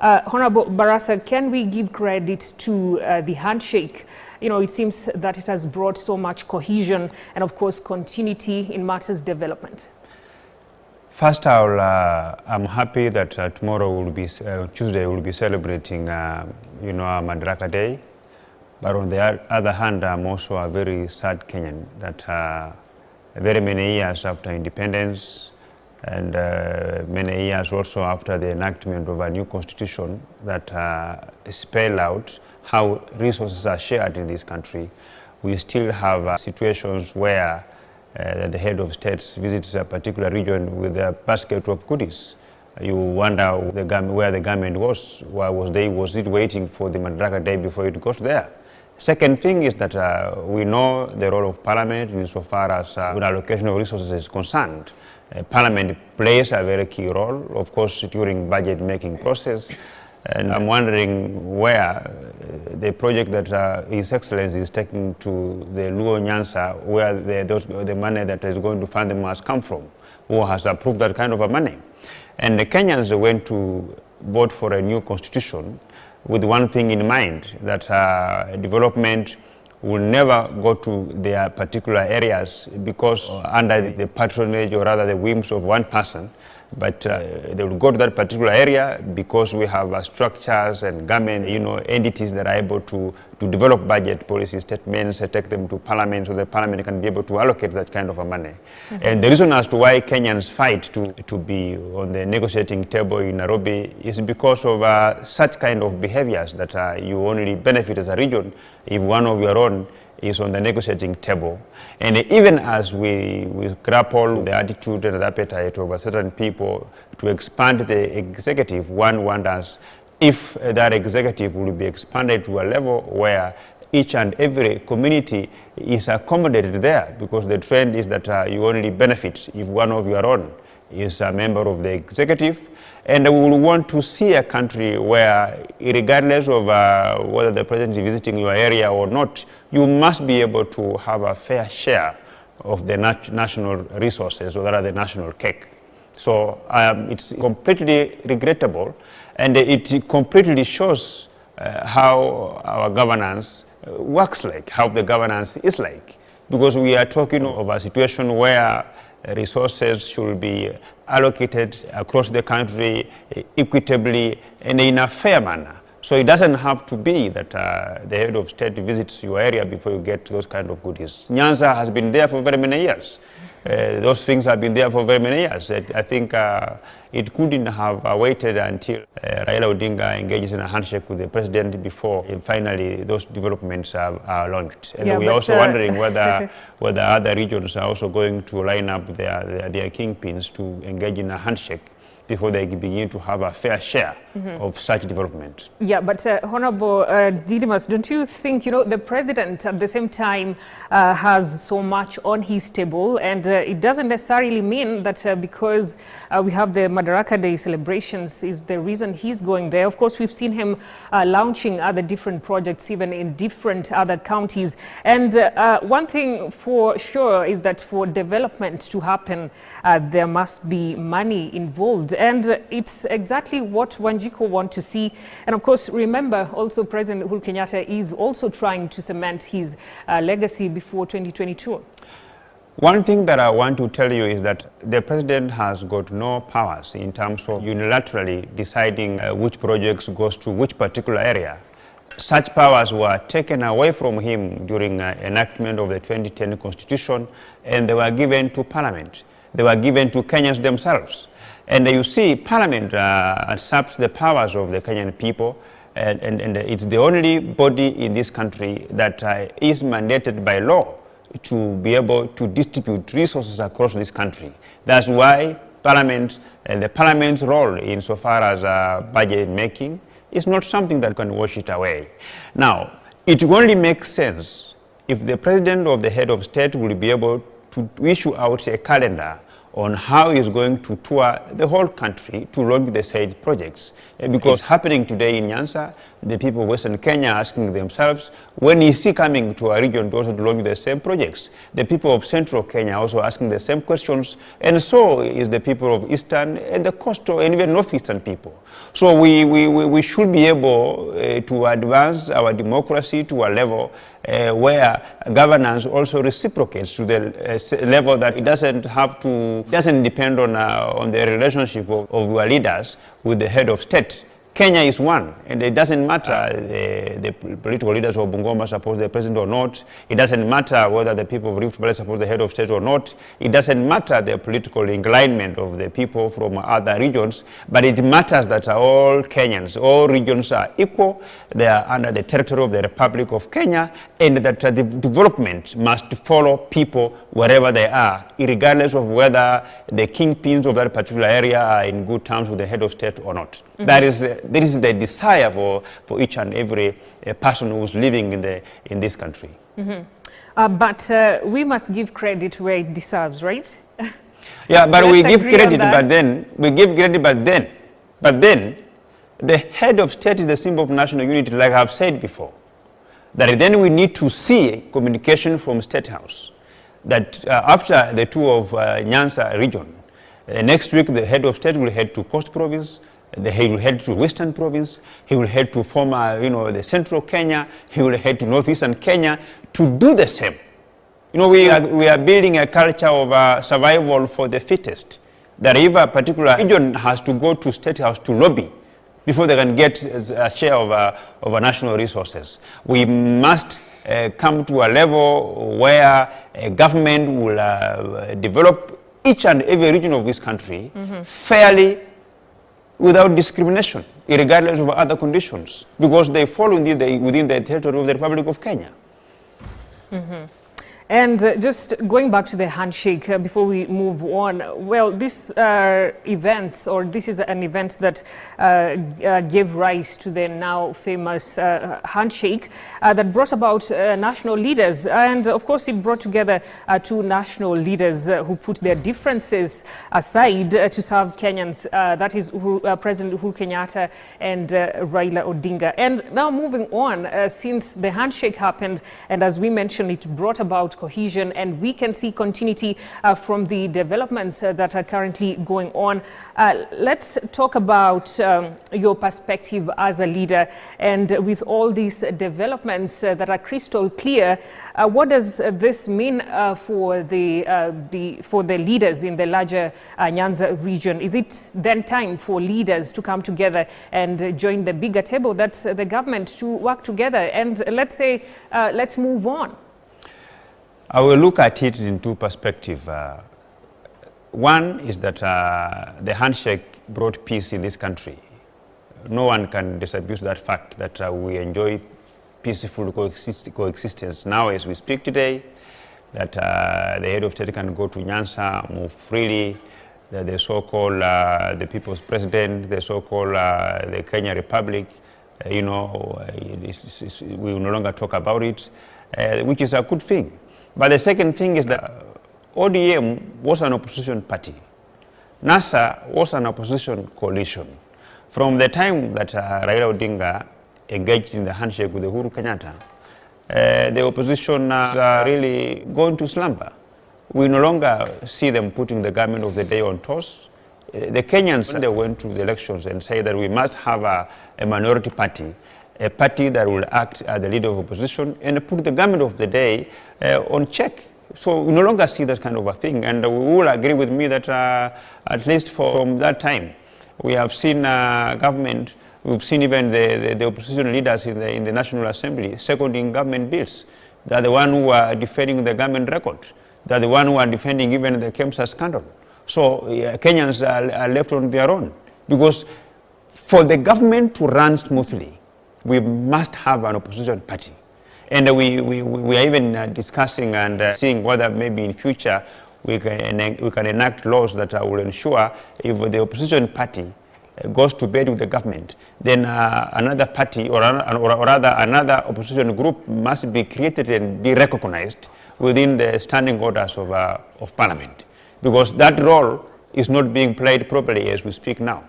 Honorable Barasa, can we give credit to the handshake? You know, it seems that it has brought so much cohesion and, of course, continuity in matters development. First, I'm happy that tomorrow will be Tuesday. We'll be celebrating, our Madaraka Day. But on the other hand, I'm also a very sad Kenyan that very many years after independence and many years also after the enactment of a new constitution that spell out how resources are shared in this country, we still have situations where the head of states visits a particular region with a basket of goodies. You wonder where the government was. Why was it waiting for the Madaraka Day before it goes there? Second thing is that we know the role of Parliament insofar as allocation of resources is concerned. Parliament plays a very key role, of course, during budget making process. And I'm wondering where the project that His Excellency is taking to the Luo Nyanza, where the money that is going to fund them has come from, who has approved that kind of a money. And the Kenyans went to vote for a new constitution with one thing in mind, that development will never go to their particular areas because under the patronage or rather the whims of one person, but they will go to that particular area because we have structures and government entities that are able to develop budget policy statements, take them to Parliament so the Parliament can be able to allocate that kind of money. And the reason as to why Kenyans fight to be on the negotiating table in Nairobi is because of such kind of behaviors that you only benefit as a region if one of your own is on the negotiating table. And even as we grapple with the attitude and the appetite of certain people to expand the executive, one wonders if that executive will be expanded to a level where each and every community is accommodated there, because the trend is that you only benefit if one of your own is a member of the executive. And we will want to see a country where, regardless of whether the president is visiting your area or not, you must be able to have a fair share of the national resources, or rather the national cake. So it's completely regrettable, and it completely shows how our governance works like, how the governance is like. Because we are talking of a situation where resources should be allocated across the country equitably and in a fair manner. So it doesn't have to be that the head of state visits your area before you get those kind of goodies. Nyanza has been there for very many years. Those things have been there for very many years. I think it couldn't have waited until Raila Odinga engages in a handshake with the president before finally those developments are launched. And we're also wondering whether other regions are also going to line up their kingpins to engage in a handshake before they begin to have a fair share of such development. Yeah, but Honorable Didmus, don't you think, the president at the same time has so much on his table, and it doesn't necessarily mean that because we have the Madaraka Day celebrations is the reason he's going there. Of course, we've seen him launching other different projects, even in different other counties. And one thing for sure is that for development to happen, there must be money involved. And it's exactly what Wanjiku want to see. And of course, remember also President Uhuru Kenyatta is also trying to cement his legacy before 2022. One thing that I want to tell you is that the president has got no powers in terms of unilaterally deciding which projects goes to which particular area. Such powers were taken away from him during enactment of the 2010 Constitution, and they were given to Parliament. They were given to Kenyans themselves. And you see, Parliament usurps the powers of the Kenyan people, and it's the only body in this country that is mandated by law to be able to distribute resources across this country. That's why Parliament and the Parliament's role insofar as budget making is not something that can wash it away. Now, it only makes sense if the president or the head of state will be able to issue out a calendar on how he's going to tour the whole country to launch the said projects. Because happening today in Nyanza, the people of Western Kenya are asking themselves, when is he coming to our region to also launch the same projects? The people of Central Kenya are also asking the same questions, and so is the people of Eastern and the coastal and even Northeastern people. So we should be able to advance our democracy to a level where governance also reciprocates to the level that it doesn't depend on the relationship of your leaders with the head of state. Kenya is one, and it doesn't matter the political leaders of Bungoma support the president or not. It doesn't matter whether the people of Rift Valley support the head of state or not. It doesn't matter the political inclination of the people from other regions, but it matters that all Kenyans, all regions are equal. They are under the territory of the Republic of Kenya, and that the development must follow people wherever they are, regardless of whether the kingpins of that particular area are in good terms with the head of state or not. That is the desire for each and every person who is living in this country. But we must give credit where it deserves, right? Yeah, but we give credit, but then the head of state is the symbol of national unity, like I've said before. That then we need to see communication from State House. That after the tour of Nyanza region, next week the head of state will head to Coast Province. He will head to Western Province, he will head to former, the Central Kenya, he will head to Northeastern Kenya to do the same. We are building a culture of survival for the fittest, that if a particular region has to go to State House to lobby before they can get a share of our national resources. We must come to a level where a government will develop each and every region of this country fairly, without discrimination, regardless of other conditions, because they fall within the territory of the Republic of Kenya. And just going back to the handshake before we move on, well, this event, or this is an event that gave rise to the now famous handshake that brought about national leaders. And of course, it brought together two national leaders who put their differences aside to serve Kenyans. That is President Uhuru Kenyatta and Raila Odinga. And now moving on, since the handshake happened, and as we mentioned, it brought about cohesion, and we can see continuity from the developments that are currently going on. Let's talk about your perspective as a leader, and with all these developments that are crystal clear, what does this mean for the leaders in the larger Nyanza region? Is it then time for leaders to come together and join the bigger table? That's the government to work together, and let's move on. I will look at it in two perspectives. One is that the handshake brought peace in this country. No one can disabuse that fact that we enjoy peaceful coexistence now as we speak today, that the head of state can go to Nyanza, move freely, that the so-called the people's president, the so-called the Kenya Republic, we will no longer talk about it, which is a good thing. But the second thing is that ODM was an opposition party. NASA was an opposition coalition. From the time that Raila Odinga engaged in the handshake with Uhuru Kenyatta, the opposition is really going to slumber. We no longer see them putting the government of the day on toss. The Kenyans, when they went to the elections and say that we must have a minority party, a party that will act as the leader of opposition and put the government of the day on check. So we no longer see that kind of a thing, and we will agree with me that at least from that time, we have seen government, we've seen even the opposition leaders in the National Assembly seconding government bills. They're the one who are defending the government record. They're the one who are defending even the KEMSA scandal. So Kenyans are left on their own, because for the government to run smoothly, we must have an opposition party. And we are even discussing and seeing whether maybe in future we can enact laws that will ensure if the opposition party goes to bed with the government, then another party or rather another opposition group must be created and be recognized within the standing orders of Parliament. Because that role is not being played properly as we speak now.